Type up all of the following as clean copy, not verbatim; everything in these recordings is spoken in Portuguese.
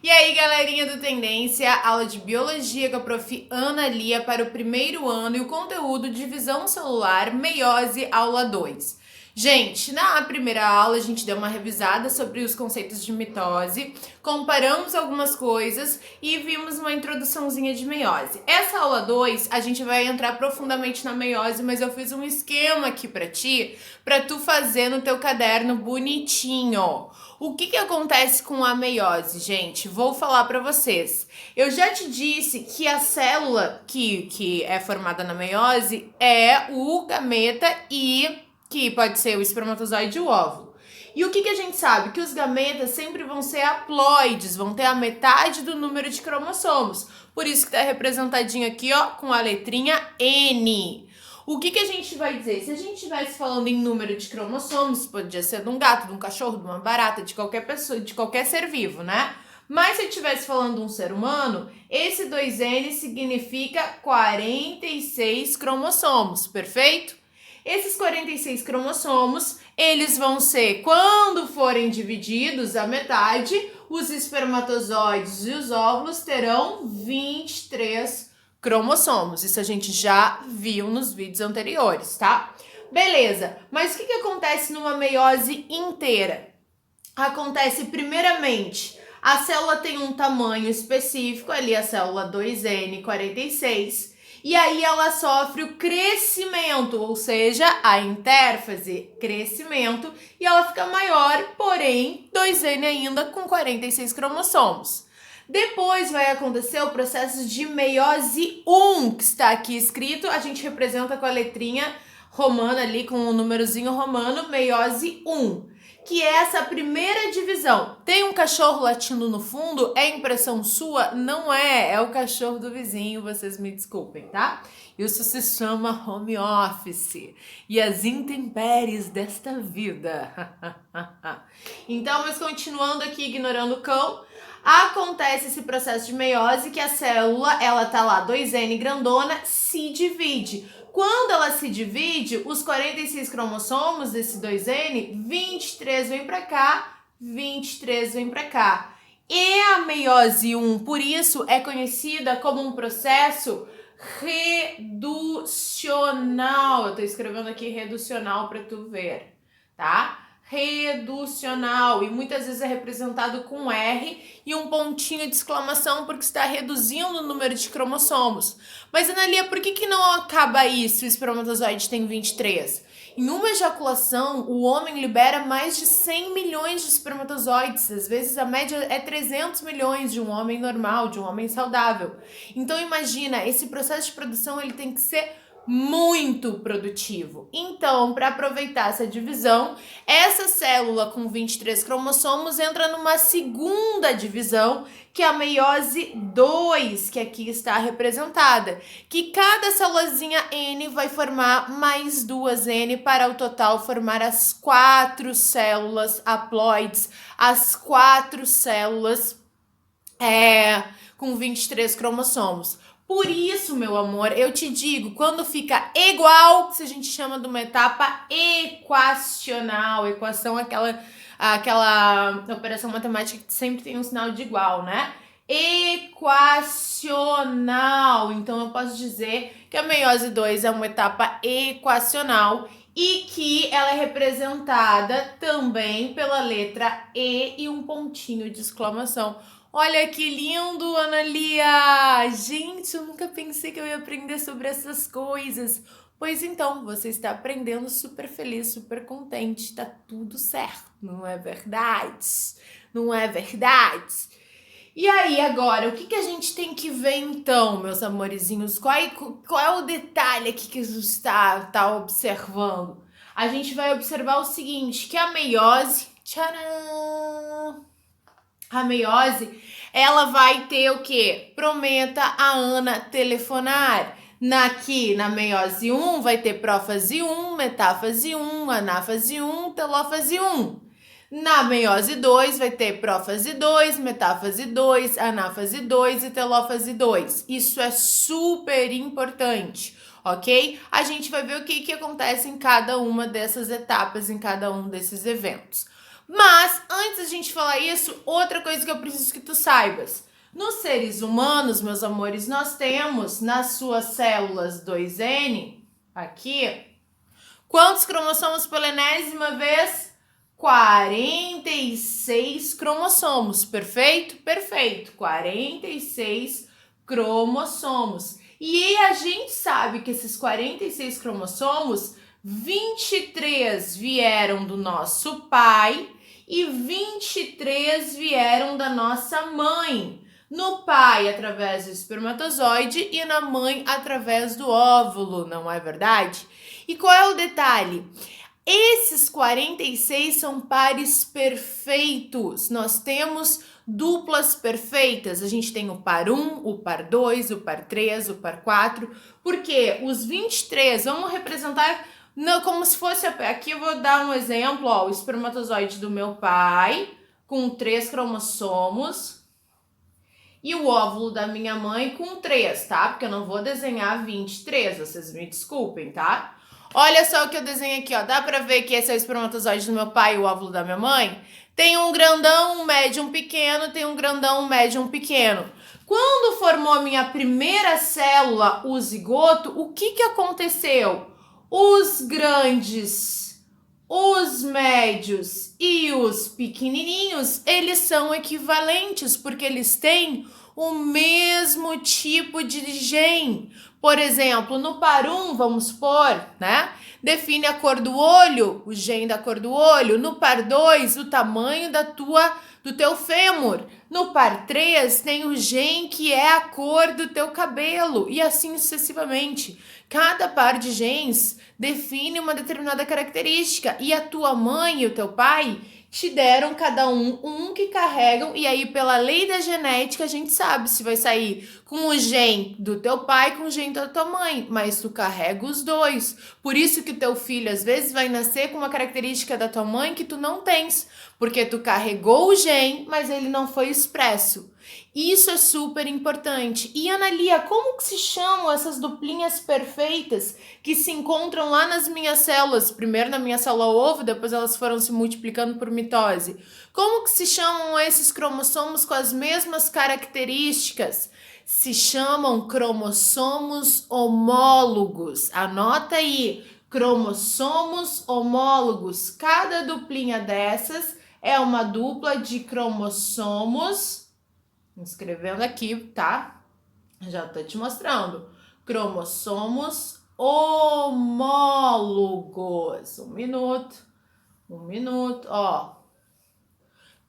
E aí, galerinha do Tendência, aula de Biologia com a Prof. Ana Lia para o primeiro ano e o conteúdo Divisão Celular, Meiose, aula 2. Gente, na primeira aula a gente deu uma revisada sobre os conceitos de mitose, comparamos algumas coisas e vimos uma introduçãozinha de meiose. Essa aula 2 a gente vai entrar profundamente na meiose, mas eu fiz um esquema aqui para tu fazer no teu caderno bonitinho. O que acontece com a meiose, gente? Vou falar para vocês. Eu já te disse que a célula que é formada na meiose é o gameta e que pode ser o espermatozoide e o óvulo. E o que a gente sabe? Que os gametas sempre vão ser haploides, vão ter a metade do número de cromossomos. Por isso que tá representadinho aqui, ó, com a letrinha N. O que a gente vai dizer? Se a gente estivesse falando em número de cromossomos, podia ser de um gato, de um cachorro, de uma barata, de qualquer pessoa, de qualquer ser vivo, né? Mas se eu estivesse falando de um ser humano, esse 2N significa 46 cromossomos, perfeito? Esses 46 cromossomos, eles vão ser, quando forem divididos a metade, os espermatozoides e os óvulos terão 23 cromossomos. Isso a gente já viu nos vídeos anteriores, tá? Beleza, mas o que acontece numa meiose inteira? Acontece primeiramente, a célula tem um tamanho específico, ali a célula 2N46, e aí ela sofre o crescimento, ou seja, a intérfase, crescimento, e ela fica maior, porém 2N ainda com 46 cromossomos. Depois vai acontecer o processo de meiose 1, que está aqui escrito, a gente representa com a letrinha romana ali, com o númerozinho romano, meiose 1. Que é essa primeira divisão. Tem um cachorro latindo no fundo? É impressão sua? Não é, é o cachorro do vizinho, vocês me desculpem, tá? Isso se chama home office e as intempéries desta vida. Então, mas continuando aqui, ignorando o cão, acontece esse processo de meiose que a célula, ela tá lá, 2N grandona, se divide. Quando ela se divide, os 46 cromossomos desse 2N, 23 vem para cá, 23 vem para cá. E a meiose 1, por isso, é conhecida como um processo reducional. Eu tô escrevendo aqui reducional para tu ver, tá? Reducional, e muitas vezes é representado com R e um pontinho de exclamação porque está reduzindo o número de cromossomos. Mas, Analia, por que não acaba isso? O espermatozoide tem 23. Em uma ejaculação, o homem libera mais de 100 milhões de espermatozoides. Às vezes a média é 300 milhões de um homem normal, de um homem saudável. Então imagina, esse processo de produção ele tem que ser muito produtivo. Então, para aproveitar essa divisão, essa célula com 23 cromossomos entra numa segunda divisão, que é a meiose 2, que aqui está representada, que cada célulazinha N vai formar mais 2N para o total formar as 4 células haploides, as 4 células com 23 cromossomos. Por isso, meu amor, eu te digo, quando fica igual, se a gente chama de uma etapa equacional. Equação é aquela operação matemática que sempre tem um sinal de igual, né? Equacional. Então, eu posso dizer que a meiose 2 é uma etapa equacional e que ela é representada também pela letra E e um pontinho de exclamação. Olha que lindo, Analia! Gente, eu nunca pensei que eu ia aprender sobre essas coisas. Pois então, você está aprendendo super feliz, super contente, tá tudo certo, não é verdade? Não é verdade? E aí, agora, o que a gente tem que ver então, meus amorizinhos? Qual é o detalhe aqui que a gente está observando? A gente vai observar o seguinte, que a meiose... Tcharam! A meiose, ela vai ter o quê? Prometa a Ana telefonar. Aqui na meiose 1 vai ter prófase 1, metáfase 1, anáfase 1, telófase 1. Na meiose 2 vai ter prófase 2, metáfase 2, anáfase 2 e telófase 2. Isso é super importante, ok? A gente vai ver o que acontece em cada uma dessas etapas, em cada um desses eventos. Mas, antes da gente falar isso, outra coisa que eu preciso que tu saibas. Nos seres humanos, meus amores, nós temos nas suas células 2N, aqui, quantos cromossomos pela enésima vez? 46 cromossomos, perfeito? Perfeito, 46 cromossomos. E a gente sabe que esses 46 cromossomos, 23 vieram do nosso pai e 23 vieram da nossa mãe. No pai, através do espermatozoide, e na mãe, através do óvulo, não é verdade? E qual é o detalhe? Esses 46 são pares perfeitos. Nós temos duplas perfeitas. A gente tem o par 1, o par 2, o par 3, o par 4. Porque os 23, vamos representar como se fosse... Aqui eu vou dar um exemplo, ó, o espermatozoide do meu pai, com 3 cromossomos. E o óvulo da minha mãe com 3, tá? Porque eu não vou desenhar 23, vocês me desculpem, tá? Olha só o que eu desenho aqui, ó. Dá pra ver que esse é o espermatozoide do meu pai e o óvulo da minha mãe? Tem um grandão, um médio, um pequeno, tem um grandão, um médio, um pequeno. Quando formou a minha primeira célula, o zigoto, o que aconteceu? Os grandes, os médios e os pequenininhos, eles são equivalentes, porque eles têm o mesmo tipo de gene. Por exemplo, no par 1, vamos supor, né? Define a cor do olho, o gene da cor do olho. No par 2, o tamanho do teu fêmur. No par 3, tem o gene que é a cor do teu cabelo. E assim sucessivamente. Cada par de genes define uma determinada característica. E a tua mãe e o teu pai te deram cada um que carregam, e aí pela lei da genética a gente sabe se vai sair com o gene do teu pai, com o gene da tua mãe, mas tu carrega os dois. Por isso que teu filho às vezes vai nascer com uma característica da tua mãe que tu não tens, porque tu carregou o gene, mas ele não foi expresso. Isso é super importante. E Analia, como que se chamam essas duplinhas perfeitas que se encontram lá nas minhas células? Primeiro na minha célula ovo, depois elas foram se multiplicando por mitose. Como que se chamam esses cromossomos com as mesmas características? Se chamam cromossomos homólogos. Anota aí, cromossomos homólogos. Cada duplinha dessas é uma dupla de cromossomos. Escrevendo aqui, tá? Já tô te mostrando. Cromossomos homólogos. Um minuto, ó.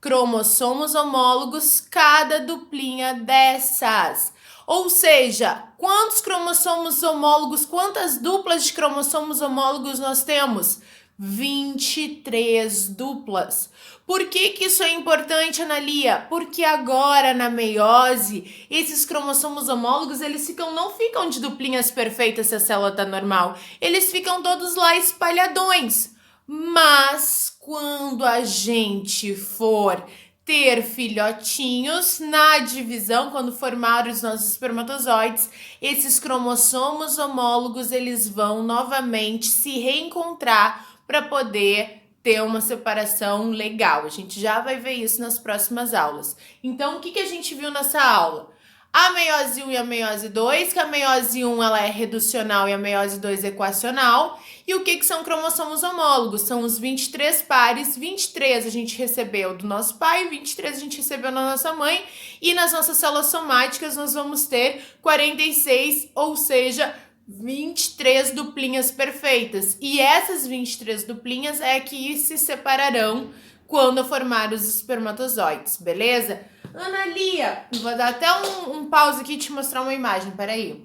Cromossomos homólogos, cada duplinha dessas. Ou seja, quantos cromossomos homólogos, quantas duplas de cromossomos homólogos nós temos? 23 duplas. Por que isso é importante, Analia? Porque agora na meiose, esses cromossomos homólogos, eles não ficam de duplinhas perfeitas se a célula tá normal. Eles ficam todos lá espalhadões. Mas quando a gente for ter filhotinhos na divisão, quando formar os nossos espermatozoides, esses cromossomos homólogos, eles vão novamente se reencontrar para poder ter uma separação legal. A gente já vai ver isso nas próximas aulas. Então, o que a gente viu nessa aula? A meiose 1 e a meiose 2, que a meiose 1 ela é reducional e a meiose 2 equacional. E o que são cromossomos homólogos? São os 23 pares, 23 a gente recebeu do nosso pai, 23 a gente recebeu da nossa mãe, e nas nossas células somáticas nós vamos ter 46, ou seja, 23 duplinhas perfeitas. E essas 23 duplinhas é que se separarão quando formar os espermatozoides, beleza? Analia, vou dar até um pause aqui e te mostrar uma imagem, peraí.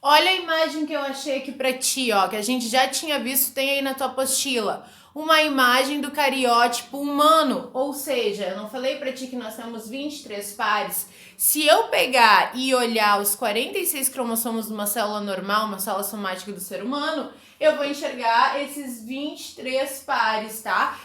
Olha a imagem que eu achei aqui pra ti, ó, que a gente já tinha visto, tem aí na tua apostila. Uma imagem do cariótipo humano, ou seja, eu não falei pra ti que nós temos 23 pares. Se eu pegar e olhar os 46 cromossomos de uma célula normal, uma célula somática do ser humano, eu vou enxergar esses 23 pares, tá?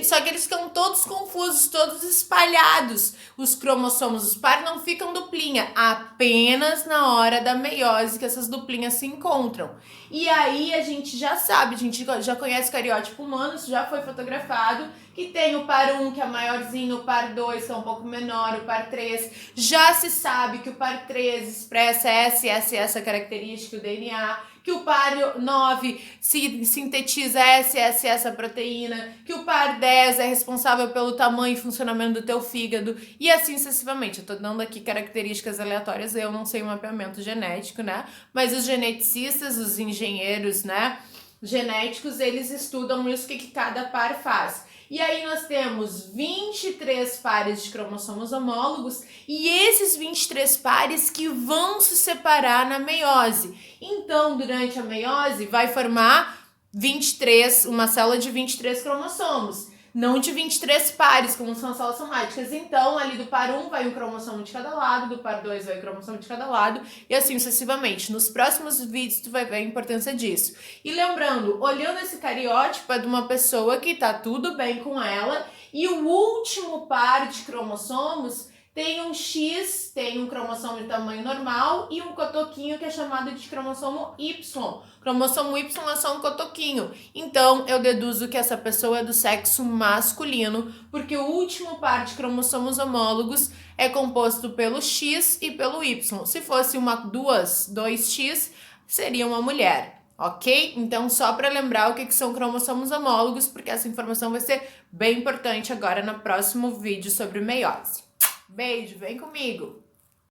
Só que eles ficam todos confusos, todos espalhados. Os cromossomos, os pares não ficam duplinha, apenas na hora da meiose que essas duplinhas se encontram. E aí a gente já sabe, a gente já conhece o cariótipo humano, isso já foi fotografado, que tem o par 1 que é maiorzinho, o par 2 que é um pouco menor, o par 3. Já se sabe que o par 3 expressa essa característica, o DNA, que o par 9 sintetiza essa proteína, que o par 10 é responsável pelo tamanho e funcionamento do teu fígado, e assim sucessivamente. Eu tô dando aqui características aleatórias, eu não sei o mapeamento genético, né? Mas os geneticistas, os engenheiros, né, genéticos, eles estudam isso, que cada par faz. E aí nós temos 23 pares de cromossomos homólogos e esses 23 pares que vão se separar na meiose. Então, durante a meiose, vai formar 23, uma célula de 23 cromossomos. Não de 23 pares, como são as células somáticas. Então, ali do par 1 vai um cromossomo de cada lado, do par 2 vai um cromossomo de cada lado, e assim sucessivamente. Nos próximos vídeos tu vai ver a importância disso. E lembrando, olhando esse cariótipo é de uma pessoa que tá tudo bem com ela, e o último par de cromossomos tem um X, tem um cromossomo de tamanho normal e um cotoquinho que é chamado de cromossomo Y. Cromossomo Y é só um cotoquinho. Então, eu deduzo que essa pessoa é do sexo masculino, porque o último par de cromossomos homólogos é composto pelo X e pelo Y. Se fosse dois X, seria uma mulher. Ok? Então, só para lembrar o que são cromossomos homólogos, porque essa informação vai ser bem importante agora no próximo vídeo sobre meiose. Beijo, vem comigo!